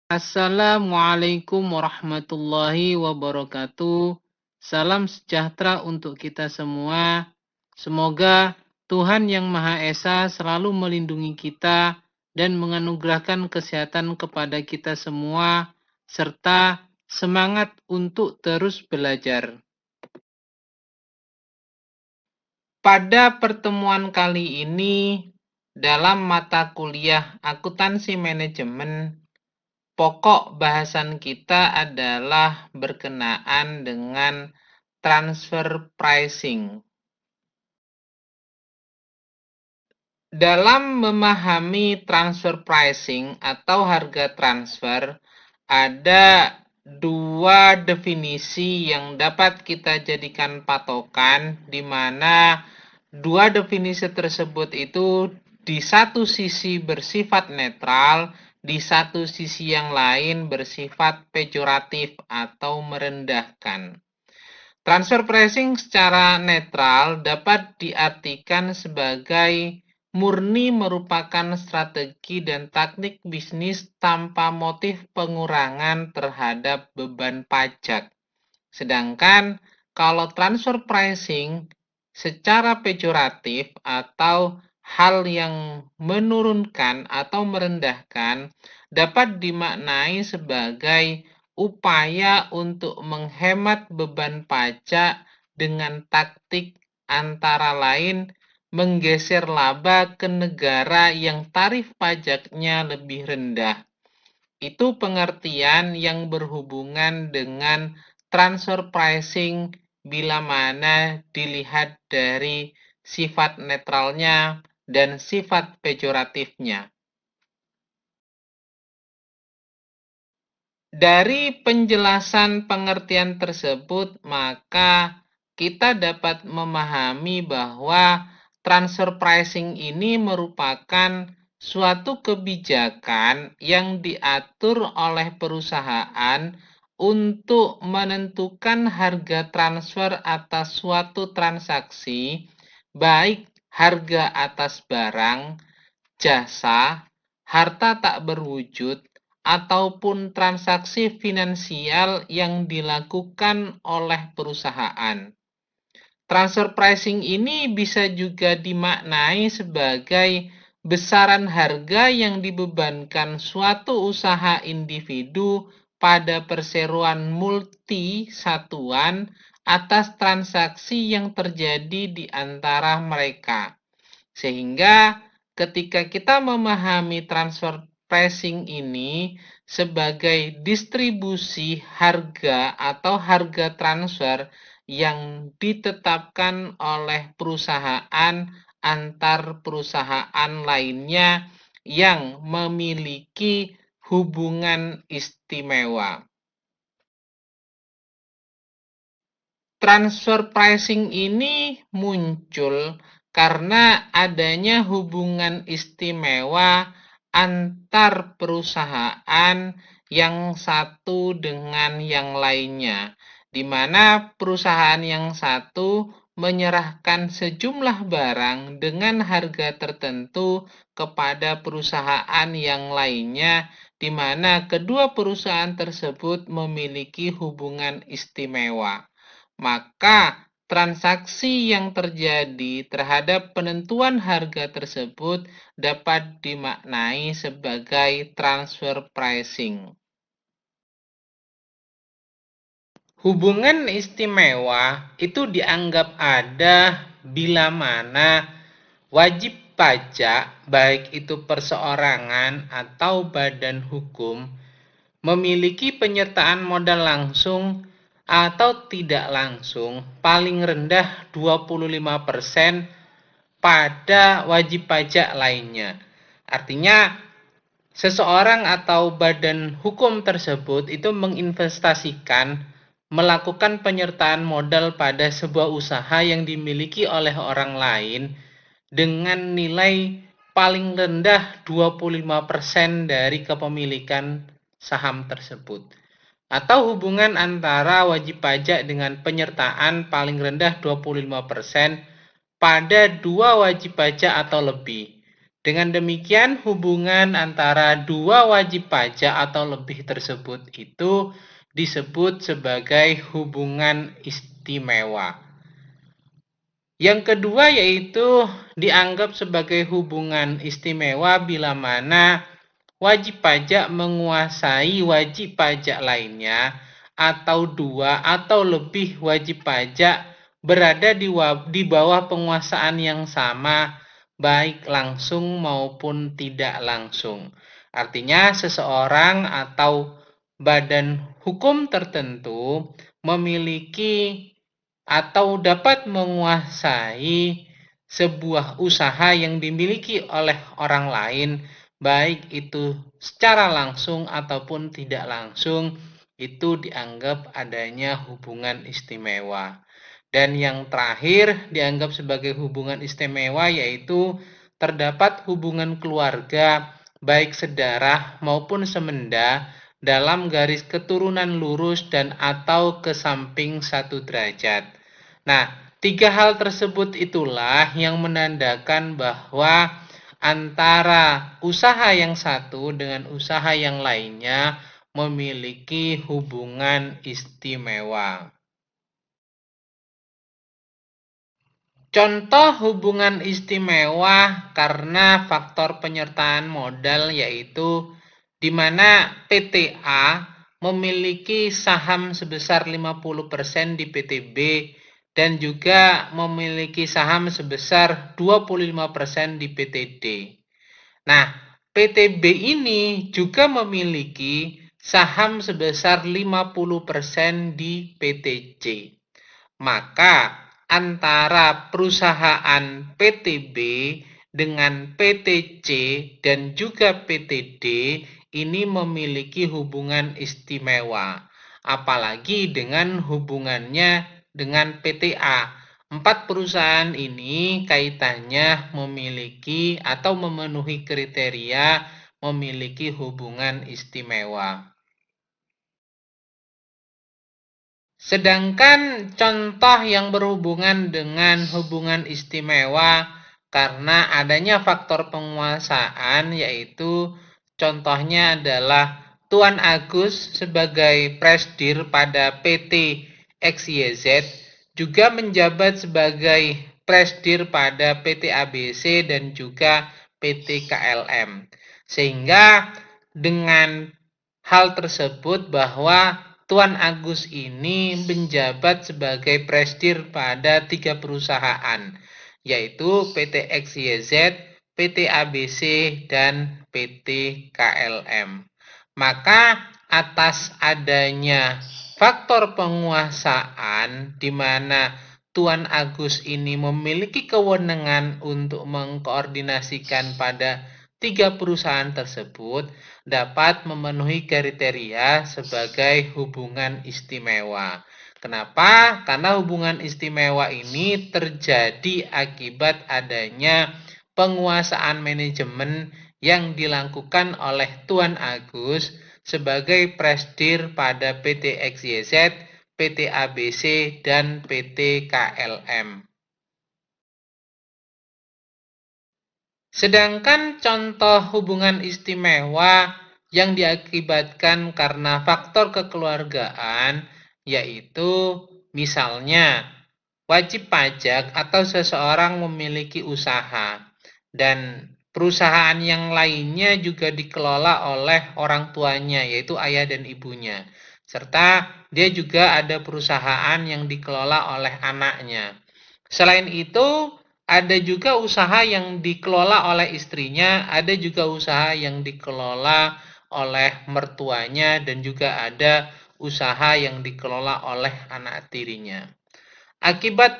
Assalamualaikum warahmatullahi wabarakatuh. Salam sejahtera untuk kita semua. Semoga Tuhan Yang Maha Esa selalu melindungi kita dan menganugerahkan kesehatan kepada kita semua, serta semangat untuk terus belajar. Pada pertemuan kali ini, dalam mata kuliah akuntansi manajemen, pokok bahasan kita adalah berkenaan dengan transfer pricing. Dalam memahami transfer pricing atau harga transfer, ada dua definisi yang dapat kita jadikan patokan, di mana dua definisi tersebut itu di satu sisi bersifat netral, di satu sisi yang lain bersifat pejoratif atau merendahkan. Transfer pricing secara netral dapat diartikan sebagai murni merupakan strategi dan taktik bisnis tanpa motif pengurangan terhadap beban pajak. Sedangkan kalau transfer pricing secara pejoratif atau hal yang menurunkan atau merendahkan dapat dimaknai sebagai upaya untuk menghemat beban pajak dengan taktik antara lain menggeser laba ke negara yang tarif pajaknya lebih rendah. Itu pengertian yang berhubungan dengan transfer pricing bila mana dilihat dari sifat netralnya dan sifat pejoratifnya. Dari penjelasan pengertian tersebut, maka kita dapat memahami bahwa transfer pricing ini merupakan suatu kebijakan yang diatur oleh perusahaan untuk menentukan harga transfer atas suatu transaksi, baik harga atas barang, jasa, harta tak berwujud, ataupun transaksi finansial yang dilakukan oleh perusahaan. Transfer pricing ini bisa juga dimaknai sebagai besaran harga yang dibebankan suatu usaha individu pada perseroan multi satuan atas transaksi yang terjadi di antara mereka. Sehingga ketika kita memahami transfer pricing ini sebagai distribusi harga atau harga transfer yang ditetapkan oleh perusahaan antar perusahaan lainnya yang memiliki hubungan istimewa. Transfer pricing ini muncul karena adanya hubungan istimewa antar perusahaan yang satu dengan yang lainnya, di mana perusahaan yang satu menyerahkan sejumlah barang dengan harga tertentu kepada perusahaan yang lainnya, di mana kedua perusahaan tersebut memiliki hubungan istimewa. Maka transaksi yang terjadi terhadap penentuan harga tersebut dapat dimaknai sebagai transfer pricing. Hubungan istimewa itu dianggap ada bila mana wajib pajak, baik itu perseorangan atau badan hukum, memiliki penyertaan modal langsung atau tidak langsung paling rendah 25% pada wajib pajak lainnya. Artinya, seseorang atau badan hukum tersebut itu menginvestasikan, melakukan penyertaan modal pada sebuah usaha yang dimiliki oleh orang lain dengan nilai paling rendah 25% dari kepemilikan saham tersebut. Atau hubungan antara wajib pajak dengan penyertaan paling rendah 25% pada dua wajib pajak atau lebih. Dengan demikian, hubungan antara dua wajib pajak atau lebih tersebut itu disebut sebagai hubungan istimewa. Yang kedua yaitu dianggap sebagai hubungan istimewa bila mana wajib pajak menguasai wajib pajak lainnya atau dua atau lebih wajib pajak berada di bawah penguasaan yang sama, baik langsung maupun tidak langsung. Artinya seseorang atau badan hukum tertentu memiliki atau dapat menguasai sebuah usaha yang dimiliki oleh orang lain, baik itu secara langsung ataupun tidak langsung, itu dianggap adanya hubungan istimewa. Dan yang terakhir dianggap sebagai hubungan istimewa yaitu terdapat hubungan keluarga baik sedarah maupun semenda dalam garis keturunan lurus dan atau ke samping 1 derajat. Nah, 3 hal tersebut itulah yang menandakan bahwa antara usaha yang satu dengan usaha yang lainnya memiliki hubungan istimewa. Contoh hubungan istimewa karena faktor penyertaan modal yaitu di mana PT-A memiliki saham sebesar 50% di PT-B dan juga memiliki saham sebesar 25% di PT-D. Nah, PT-B ini juga memiliki saham sebesar 50% di PT-C. Maka antara perusahaan PT-B dengan PT-C dan juga PT-D ini memiliki hubungan istimewa. Apalagi dengan hubungannya dengan PT-A. 4 perusahaan ini kaitannya memiliki atau memenuhi kriteria memiliki hubungan istimewa. Sedangkan contoh yang berhubungan dengan hubungan istimewa karena adanya faktor penguasaan yaitu contohnya adalah Tuan Agus sebagai presdir pada PT XYZ juga menjabat sebagai presdir pada PT ABC dan juga PT KLM. Sehingga dengan hal tersebut bahwa Tuan Agus ini menjabat sebagai presdir pada 3 perusahaan, yaitu PT XYZ, PT ABC, dan PT KLM. Maka atas adanya faktor penguasaan di mana Tuan Agus ini memiliki kewenangan untuk mengkoordinasikan pada 3 perusahaan tersebut dapat memenuhi kriteria sebagai hubungan istimewa. Kenapa? Karena hubungan istimewa ini terjadi akibat adanya penguasaan manajemen yang dilakukan oleh Tuan Agus sebagai presdir pada PT XYZ, PT ABC, dan PT KLM. Sedangkan contoh hubungan istimewa yang diakibatkan karena faktor kekeluargaan yaitu misalnya wajib pajak atau seseorang memiliki usaha dan perusahaan yang lainnya juga dikelola oleh orang tuanya yaitu ayah dan ibunya. Serta dia juga ada perusahaan yang dikelola oleh anaknya. Selain itu, ada juga usaha yang dikelola oleh istrinya, ada juga usaha yang dikelola oleh mertuanya, dan juga ada usaha yang dikelola oleh anak tirinya. Akibat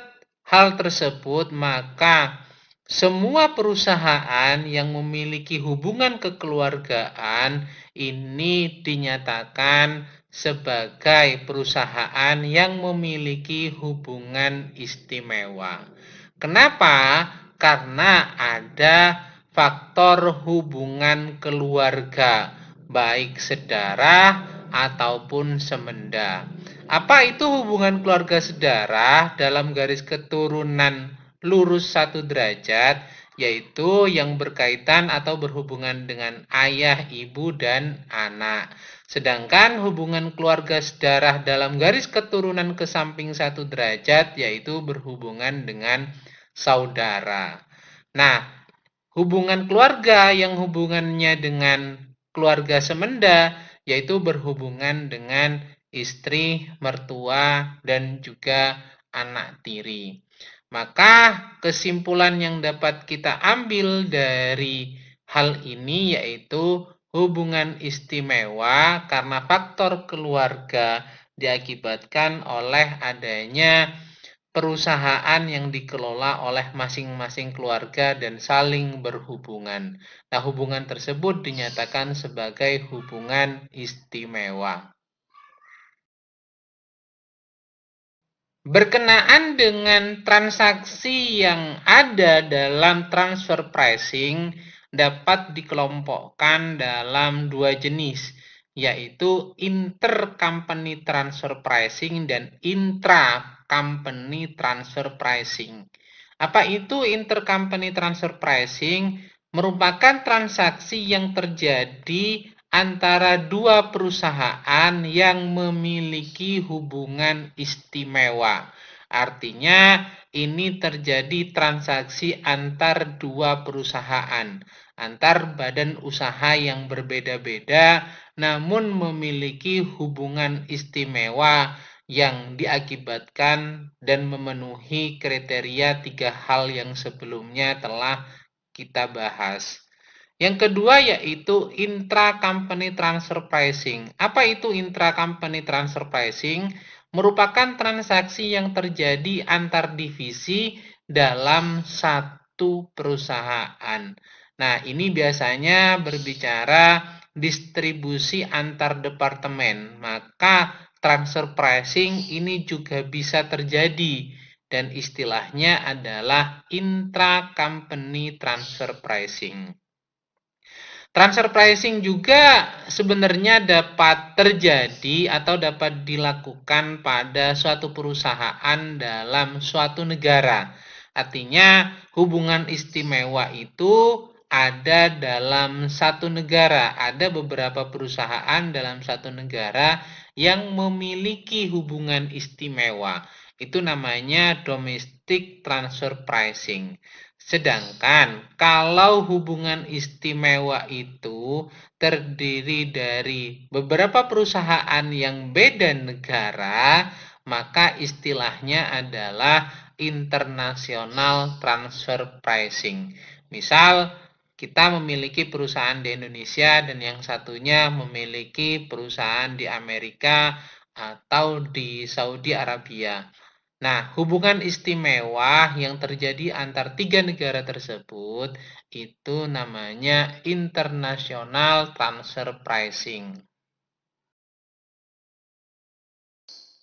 hal tersebut, maka semua perusahaan yang memiliki hubungan kekeluargaan ini dinyatakan sebagai perusahaan yang memiliki hubungan istimewa. Kenapa? Karena ada faktor hubungan keluarga, baik sedarah ataupun semenda. Apa itu hubungan keluarga sedarah dalam garis keturunan lurus 1 derajat? yaitu yang berkaitan atau berhubungan dengan ayah, ibu, dan anak. Sedangkan hubungan keluarga sedarah dalam garis keturunan ke samping 1 derajat, yaitu berhubungan dengan saudara. Nah, hubungan keluarga yang hubungannya dengan keluarga semenda, yaitu berhubungan dengan istri, mertua, dan juga anak tiri. Maka kesimpulan yang dapat kita ambil dari hal ini yaitu hubungan istimewa karena faktor keluarga diakibatkan oleh adanya perusahaan yang dikelola oleh masing-masing keluarga dan saling berhubungan. Nah, hubungan tersebut dinyatakan sebagai hubungan istimewa. Berkenaan dengan transaksi yang ada dalam transfer pricing dapat dikelompokkan dalam 2 jenis, yaitu intercompany transfer pricing dan intra-company transfer pricing. Apa itu intercompany transfer pricing? Merupakan transaksi yang terjadi antara 2 perusahaan yang memiliki hubungan istimewa. Artinya, ini terjadi transaksi antar 2 perusahaan, antar badan usaha yang berbeda-beda, namun memiliki hubungan istimewa yang diakibatkan dan memenuhi kriteria 3 hal yang sebelumnya telah kita bahas. Yang kedua yaitu intra-company transfer pricing. Apa itu intra-company transfer pricing? Merupakan transaksi yang terjadi antar divisi dalam satu perusahaan. Nah, ini biasanya berbicara distribusi antar departemen. Maka transfer pricing ini juga bisa terjadi dan istilahnya adalah intra-company transfer pricing. Transfer pricing juga sebenarnya dapat terjadi atau dapat dilakukan pada suatu perusahaan dalam suatu negara. Artinya hubungan istimewa itu ada dalam satu negara. Ada beberapa perusahaan dalam satu negara yang memiliki hubungan istimewa. Itu namanya domestic transfer pricing. Sedangkan kalau hubungan istimewa itu terdiri dari beberapa perusahaan yang beda negara, maka istilahnya adalah international transfer pricing. Misal, kita memiliki perusahaan di Indonesia dan yang satunya memiliki perusahaan di Amerika atau di Saudi Arabia. Nah, hubungan istimewa yang terjadi antar 3 negara tersebut itu namanya international transfer pricing.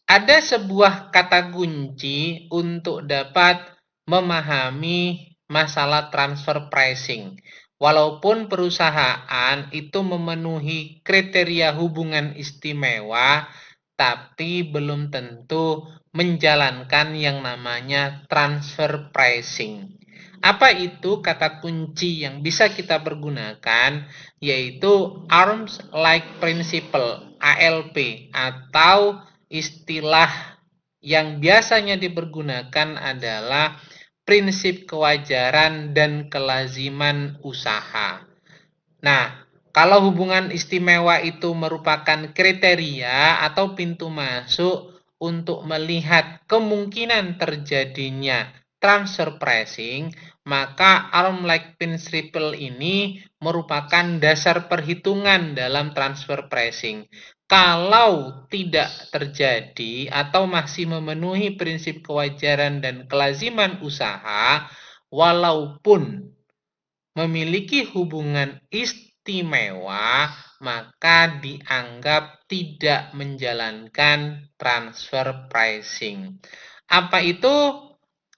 Ada sebuah kata kunci untuk dapat memahami masalah transfer pricing. Walaupun perusahaan itu memenuhi kriteria hubungan istimewa, tapi belum tentu menjalankan yang namanya transfer pricing. Apa itu kata kunci yang bisa kita pergunakan? Yaitu Arms Like Principle, ALP, atau istilah yang biasanya dipergunakan adalah prinsip kewajaran dan kelaziman usaha. Nah, kalau hubungan istimewa itu merupakan kriteria atau pintu masuk untuk melihat kemungkinan terjadinya transfer pricing, maka arm-like principle ini merupakan dasar perhitungan dalam transfer pricing. Kalau tidak terjadi atau masih memenuhi prinsip kewajaran dan kelaziman usaha, walaupun memiliki hubungan istimewa, maka dianggap tidak menjalankan transfer pricing. Apa itu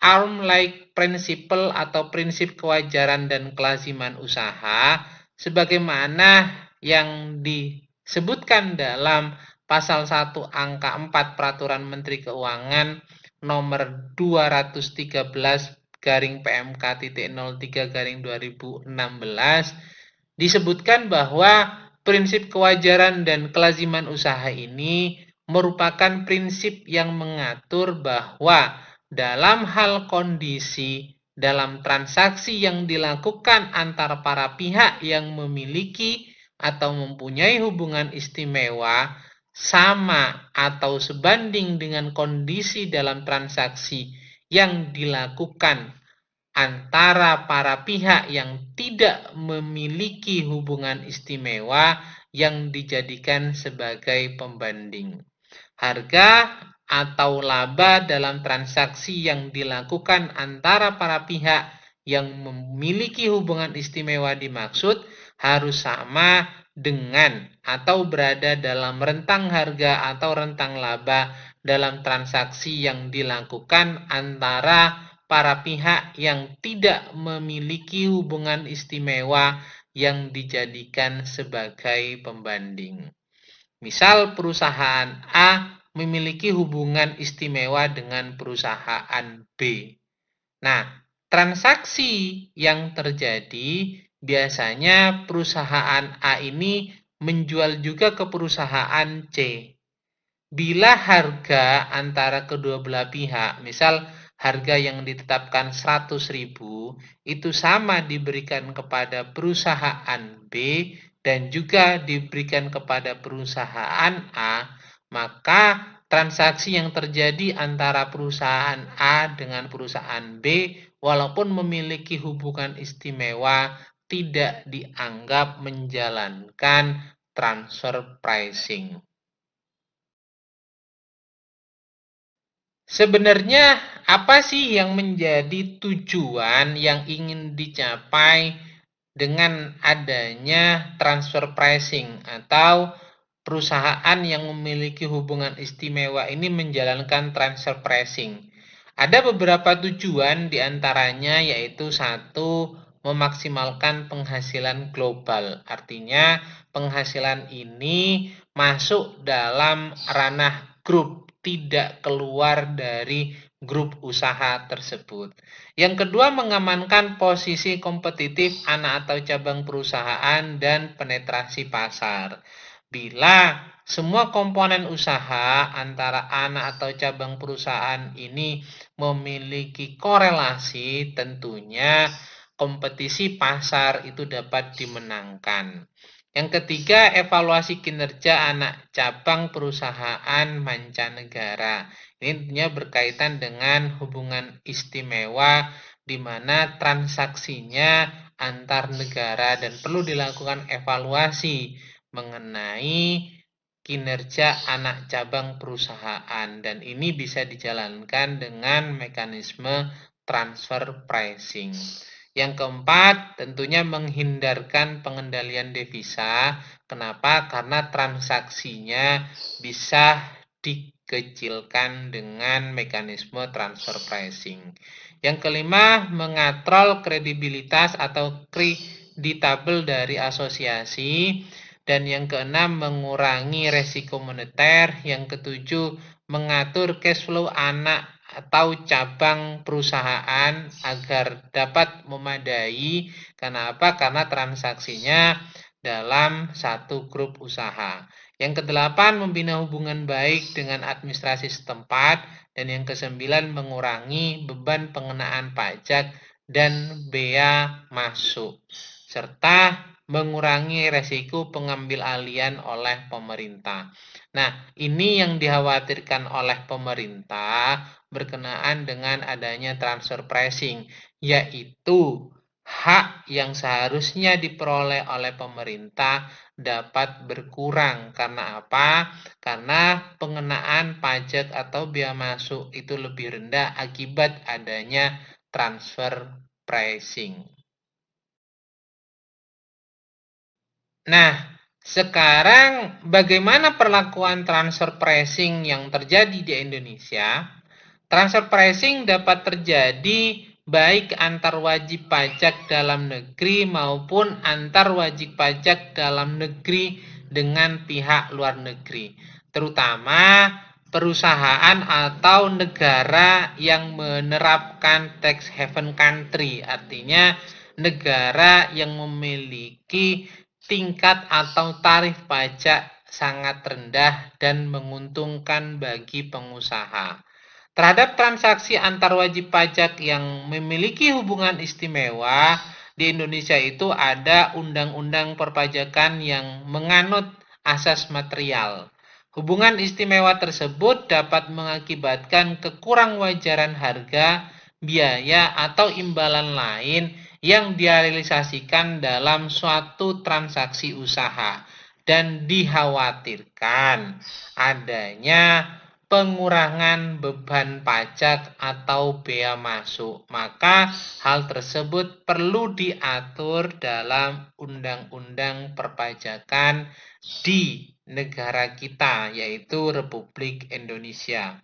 arm-like principle atau prinsip kewajaran dan kelaziman usaha? Sebagaimana yang disebutkan dalam pasal 1 angka 4 Peraturan Menteri Keuangan nomor 213 PMK.03/2016 disebutkan bahwa prinsip kewajaran dan kelaziman usaha ini merupakan prinsip yang mengatur bahwa dalam hal kondisi dalam transaksi yang dilakukan antara para pihak yang memiliki atau mempunyai hubungan istimewa sama atau sebanding dengan kondisi dalam transaksi yang dilakukan antara para pihak yang tidak memiliki hubungan istimewa yang dijadikan sebagai pembanding. Harga atau laba dalam transaksi yang dilakukan antara para pihak yang memiliki hubungan istimewa dimaksud harus sama dengan atau berada dalam rentang harga atau rentang laba dalam transaksi yang dilakukan antara para pihak yang tidak memiliki hubungan istimewa yang dijadikan sebagai pembanding. Misal perusahaan A memiliki hubungan istimewa dengan perusahaan B. Nah, transaksi yang terjadi biasanya perusahaan A ini menjual juga ke perusahaan C. Bila harga antara kedua belah pihak, misal harga yang ditetapkan 100.000 itu sama diberikan kepada perusahaan B dan juga diberikan kepada perusahaan A, maka transaksi yang terjadi antara perusahaan A dengan perusahaan B walaupun memiliki hubungan istimewa tidak dianggap menjalankan transfer pricing. Sebenarnya apa sih yang menjadi tujuan yang ingin dicapai dengan adanya transfer pricing atau perusahaan yang memiliki hubungan istimewa ini menjalankan transfer pricing? Ada beberapa tujuan diantaranya yaitu satu, memaksimalkan penghasilan global. Artinya penghasilan ini masuk dalam ranah grup, tidak keluar dari grup usaha tersebut. Yang kedua, mengamankan posisi kompetitif anak atau cabang perusahaan dan penetrasi pasar. Bila semua komponen usaha antara anak atau cabang perusahaan ini memiliki korelasi, tentunya kompetisi pasar itu dapat dimenangkan. Yang ketiga, evaluasi kinerja anak cabang perusahaan mancanegara. Ini tentunya berkaitan dengan hubungan istimewa di mana transaksinya antar negara dan perlu dilakukan evaluasi mengenai kinerja anak cabang perusahaan dan ini bisa dijalankan dengan mekanisme transfer pricing. Yang keempat, tentunya menghindarkan pengendalian devisa. Kenapa? Karena transaksinya bisa dikecilkan dengan mekanisme transfer pricing. Yang kelima, mengatrol kredibilitas atau kreditabel dari asosiasi. Dan yang keenam, mengurangi resiko moneter. Yang ketujuh, mengatur cash flow anak atau cabang perusahaan agar dapat memadai. Kenapa? Karena transaksinya dalam satu grup usaha. Yang kedelapan, membina hubungan baik dengan administrasi setempat. Dan yang kesembilan, mengurangi beban pengenaan pajak dan bea masuk. Serta mengurangi resiko pengambil alihan oleh pemerintah. Nah, ini yang dikhawatirkan oleh pemerintah berkenaan dengan adanya transfer pricing, yaitu hak yang seharusnya diperoleh oleh pemerintah dapat berkurang. Karena apa? Karena pengenaan pajak atau bea masuk itu lebih rendah akibat adanya transfer pricing. Nah, sekarang bagaimana perlakuan transfer pricing yang terjadi di Indonesia? Transfer pricing dapat terjadi baik antar wajib pajak dalam negeri maupun antar wajib pajak dalam negeri dengan pihak luar negeri. Terutama perusahaan atau negara yang menerapkan tax haven country, artinya negara yang memiliki tingkat atau tarif pajak sangat rendah dan menguntungkan bagi pengusaha. Terhadap transaksi antar wajib pajak yang memiliki hubungan istimewa, di Indonesia itu ada undang-undang perpajakan yang menganut asas material. Hubungan istimewa tersebut dapat mengakibatkan kekurang wajaran harga, biaya, atau imbalan lain yang direalisasikan dalam suatu transaksi usaha dan dikhawatirkan adanya pengurangan beban pajak atau bea masuk. Maka hal tersebut perlu diatur dalam undang-undang perpajakan di negara kita, yaitu Republik Indonesia.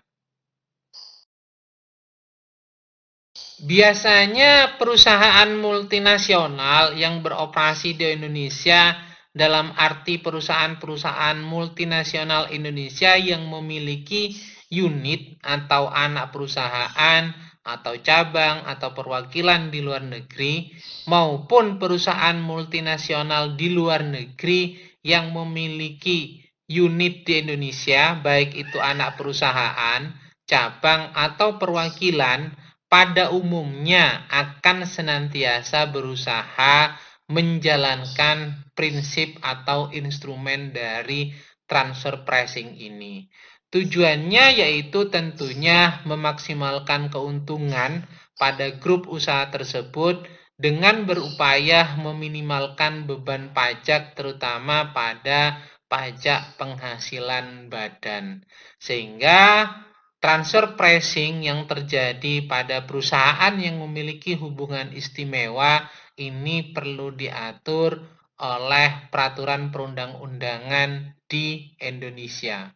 Biasanya perusahaan multinasional yang beroperasi di Indonesia dalam arti perusahaan-perusahaan multinasional Indonesia yang memiliki unit atau anak perusahaan atau cabang atau perwakilan di luar negeri maupun perusahaan multinasional di luar negeri yang memiliki unit di Indonesia, baik itu anak perusahaan, cabang atau perwakilan, pada umumnya akan senantiasa berusaha menjalankan prinsip atau instrumen dari transfer pricing ini. Tujuannya yaitu tentunya memaksimalkan keuntungan pada grup usaha tersebut dengan berupaya meminimalkan beban pajak terutama pada pajak penghasilan badan. Sehingga transfer pricing yang terjadi pada perusahaan yang memiliki hubungan istimewa ini perlu diatur oleh peraturan perundang-undangan di Indonesia.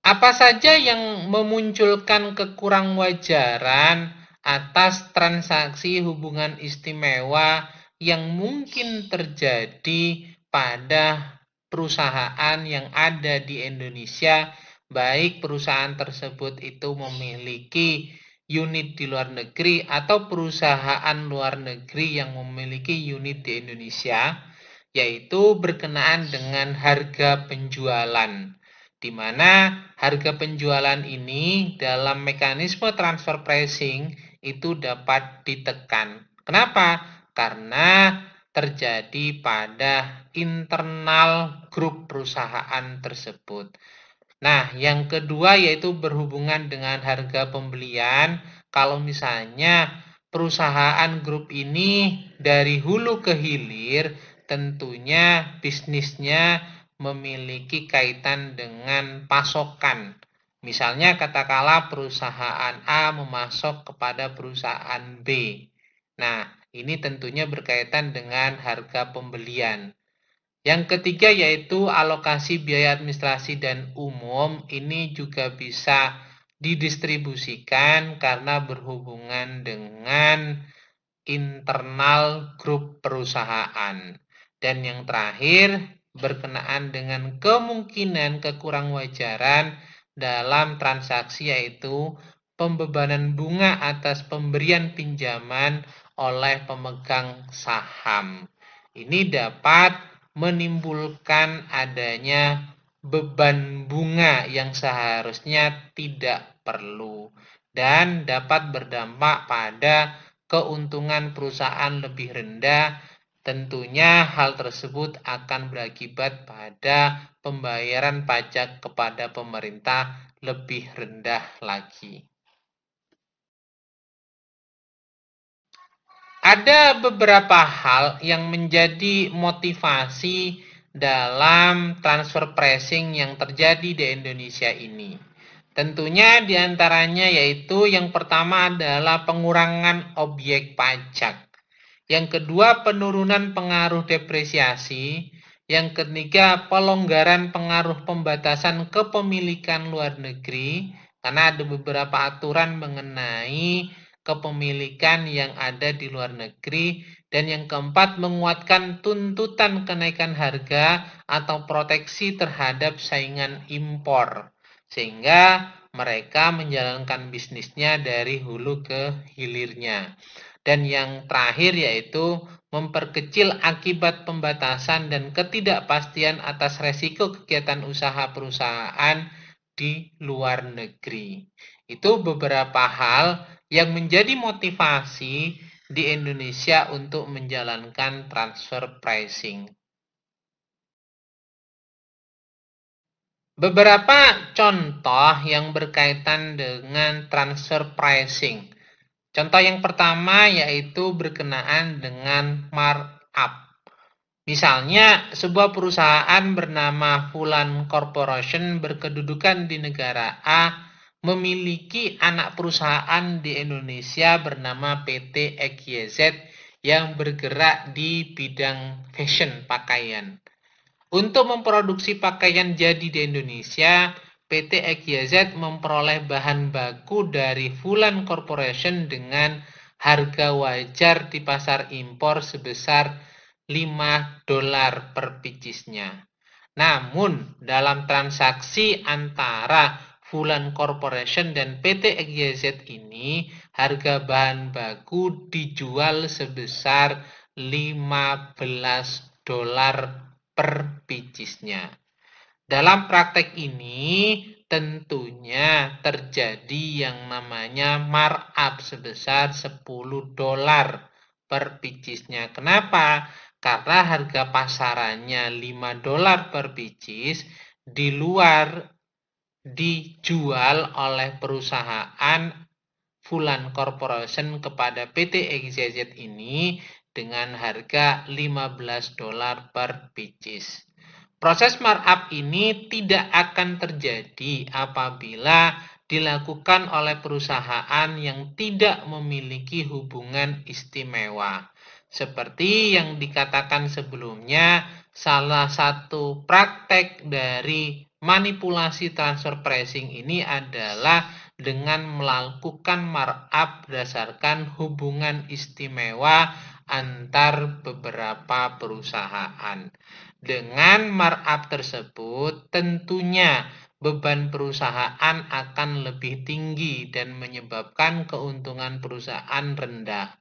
Apa saja yang memunculkan kekurang wajaran atas transaksi hubungan istimewa yang mungkin terjadi pada perusahaan yang ada di Indonesia, baik perusahaan tersebut itu memiliki unit di luar negeri atau perusahaan luar negeri yang memiliki unit di Indonesia, yaitu berkenaan dengan harga penjualan, di mana harga penjualan ini dalam mekanisme transfer pricing itu dapat ditekan. Kenapa? Karena terjadi pada internal grup perusahaan tersebut. Nah, yang kedua yaitu berhubungan dengan harga pembelian. Kalau misalnya perusahaan grup ini dari hulu ke hilir, tentunya bisnisnya memiliki kaitan dengan pasokan. Misalnya katakanlah perusahaan A memasok kepada perusahaan B. Nah, ini tentunya berkaitan dengan harga pembelian. Yang ketiga yaitu alokasi biaya administrasi dan umum. Ini juga bisa didistribusikan karena berhubungan dengan internal grup perusahaan. Dan yang terakhir berkenaan dengan kemungkinan kekurang wajaran dalam transaksi yaitu pembebanan bunga atas pemberian pinjaman oleh pemegang saham. Ini dapat menimbulkan adanya beban bunga yang seharusnya tidak perlu dan dapat berdampak pada keuntungan perusahaan lebih rendah. Tentunya hal tersebut akan berakibat pada pembayaran pajak kepada pemerintah lebih rendah lagi. Ada beberapa hal yang menjadi motivasi dalam transfer pricing yang terjadi di Indonesia ini. Tentunya diantaranya yaitu yang pertama adalah pengurangan objek pajak. Yang kedua penurunan pengaruh depresiasi. Yang ketiga pelonggaran pengaruh pembatasan kepemilikan luar negeri. Karena ada beberapa aturan mengenai kepemilikan yang ada di luar negeri. Dan yang keempat, menguatkan tuntutan kenaikan harga atau proteksi terhadap saingan impor. Sehingga mereka menjalankan bisnisnya dari hulu ke hilirnya. Dan yang terakhir yaitu memperkecil akibat pembatasan dan ketidakpastian atas resiko kegiatan usaha perusahaan di luar negeri. Itu beberapa hal yang menjadi motivasi di Indonesia untuk menjalankan transfer pricing. Beberapa contoh yang berkaitan dengan transfer pricing. Contoh yang pertama yaitu berkenaan dengan markup. Misalnya, sebuah perusahaan bernama Fulan Corporation berkedudukan di negara A memiliki anak perusahaan di Indonesia bernama PT XYZ yang bergerak di bidang fashion pakaian. Untuk memproduksi pakaian jadi di Indonesia, PT XYZ memperoleh bahan baku dari Fulan Corporation dengan harga wajar di pasar impor sebesar $5 per picisnya. Namun, dalam transaksi antara Fulan Corporation dan PT XYZ ini, harga bahan baku dijual sebesar $15 per picisnya. Dalam praktek ini tentunya terjadi yang namanya markup sebesar $10 per picisnya. Kenapa? Karena harga pasarannya $5 per picis, di luar dijual oleh perusahaan Fulan Corporation kepada PT XYZ ini dengan harga $15 per picis. Proses markup ini tidak akan terjadi apabila dilakukan oleh perusahaan yang tidak memiliki hubungan istimewa. Seperti yang dikatakan sebelumnya, salah satu praktek dari manipulasi transfer pricing ini adalah dengan melakukan markup berdasarkan hubungan istimewa antar beberapa perusahaan. Dengan markup tersebut, tentunya beban perusahaan akan lebih tinggi dan menyebabkan keuntungan perusahaan rendah.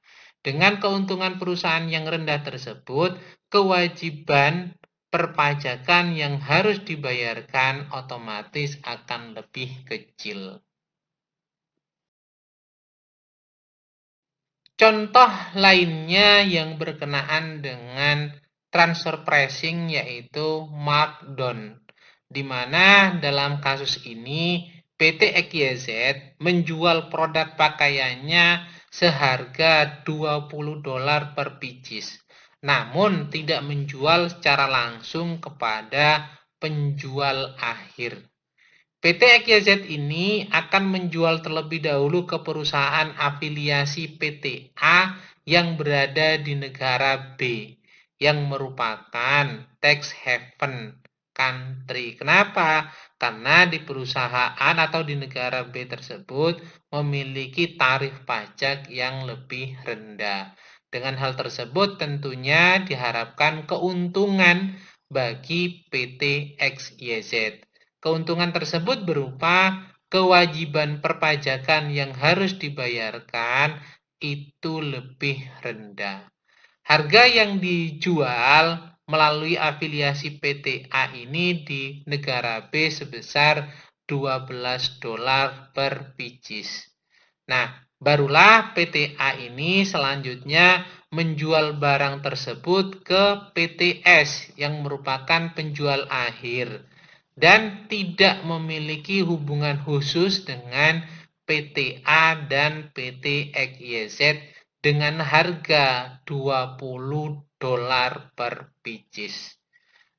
Dengan keuntungan perusahaan yang rendah tersebut, kewajiban perpajakan yang harus dibayarkan otomatis akan lebih kecil. Contoh lainnya yang berkenaan dengan transfer pricing yaitu markdown, di mana dalam kasus ini PT XYZ menjual produk pakaiannya seharga $20 per picis, namun tidak menjual secara langsung kepada penjual akhir. PT XYZ ini akan menjual terlebih dahulu ke perusahaan afiliasi PT A yang berada di negara B, yang merupakan tax haven country. Kenapa? Karena di perusahaan atau di negara B tersebut memiliki tarif pajak yang lebih rendah. Dengan hal tersebut tentunya diharapkan keuntungan bagi PT XYZ. Keuntungan tersebut berupa kewajiban perpajakan yang harus dibayarkan itu lebih rendah. Harga yang dijual melalui afiliasi PT A ini di negara B sebesar $12 per picis. Nah, barulah PT A ini selanjutnya menjual barang tersebut ke PT S yang merupakan penjual akhir dan tidak memiliki hubungan khusus dengan PT A dan PT XYZ dengan harga $20 per picis.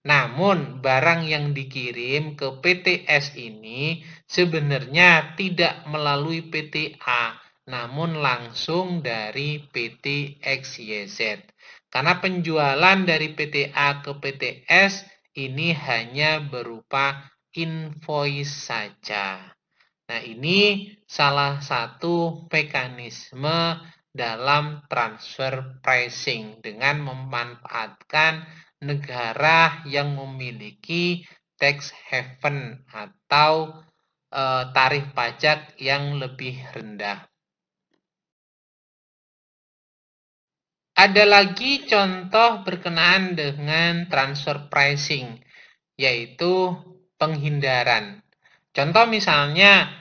Namun, barang yang dikirim ke PT S ini sebenarnya tidak melalui PT A, namun langsung dari PT XYZ. Karena penjualan dari PT A ke PT S ini hanya berupa invoice saja. Nah, ini salah satu mekanisme dalam transfer pricing dengan memanfaatkan negara yang memiliki tax haven atau tarif pajak yang lebih rendah. Ada lagi contoh berkenaan dengan transfer pricing, yaitu penghindaran. Contoh misalnya,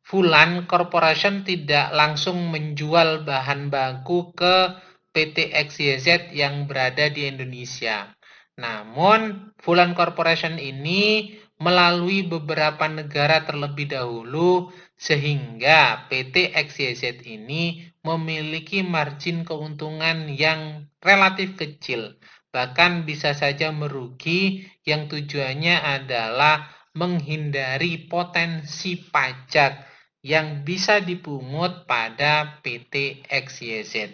Fulan Corporation tidak langsung menjual bahan baku ke PT XYZ yang berada di Indonesia. Namun, Fulan Corporation ini melalui beberapa negara terlebih dahulu sehingga PT XYZ ini memiliki margin keuntungan yang relatif kecil. Bahkan bisa saja merugi yang tujuannya adalah menghindari potensi pajak yang bisa dipungut pada PT XYZ.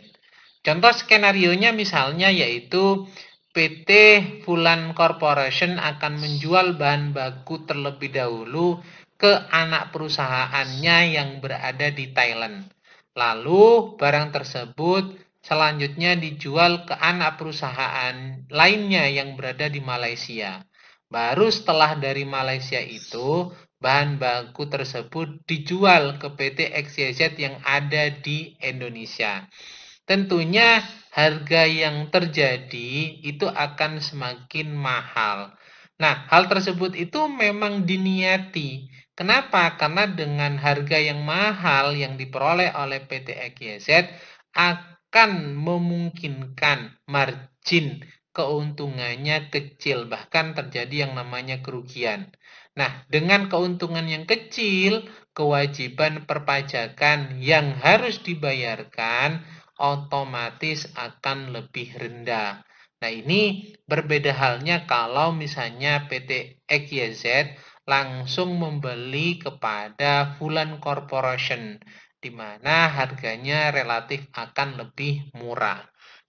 Contoh skenarionya misalnya yaitu PT Fulan Corporation akan menjual bahan baku terlebih dahulu ke anak perusahaannya yang berada di Thailand. Lalu barang tersebut selanjutnya dijual ke anak perusahaan lainnya yang berada di Malaysia. Baru setelah dari Malaysia itu, bahan baku tersebut dijual ke PT XYZ yang ada di Indonesia. Tentunya harga yang terjadi itu akan semakin mahal. Nah, hal tersebut itu memang diniati. Kenapa? Karena dengan harga yang mahal yang diperoleh oleh PT XYZ akan memungkinkan margin keuntungannya kecil, bahkan terjadi yang namanya kerugian. Nah, dengan keuntungan yang kecil, kewajiban perpajakan yang harus dibayarkan otomatis akan lebih rendah. Nah, ini berbeda halnya kalau misalnya PT XYZ langsung membeli kepada Fulan Corporation, di mana harganya relatif akan lebih murah.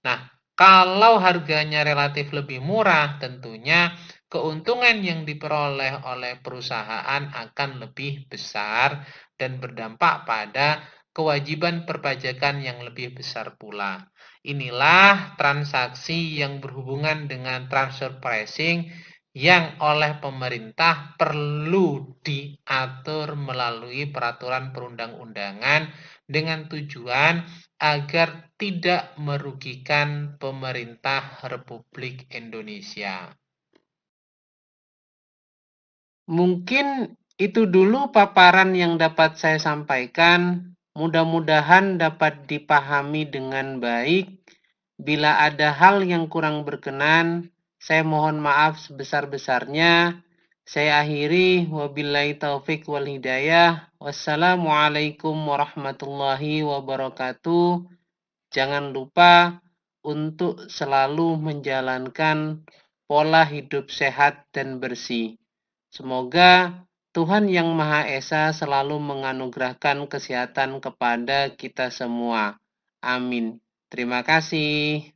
Nah, kalau harganya relatif lebih murah, tentunya keuntungan yang diperoleh oleh perusahaan akan lebih besar dan berdampak pada kewajiban perpajakan yang lebih besar pula. Inilah transaksi yang berhubungan dengan transfer pricing yang oleh pemerintah perlu diatur melalui peraturan perundang-undangan dengan tujuan agar tidak merugikan pemerintah Republik Indonesia. Mungkin itu dulu paparan yang dapat saya sampaikan. Mudah-mudahan dapat dipahami dengan baik. Bila ada hal yang kurang berkenan, saya mohon maaf sebesar-besarnya. Saya akhiri, wabillahi taufik wal hidayah. Wassalamualaikum warahmatullahi wabarakatuh. Jangan lupa untuk selalu menjalankan pola hidup sehat dan bersih. Semoga Tuhan Yang Maha Esa selalu menganugerahkan kesehatan kepada kita semua. Amin. Terima kasih.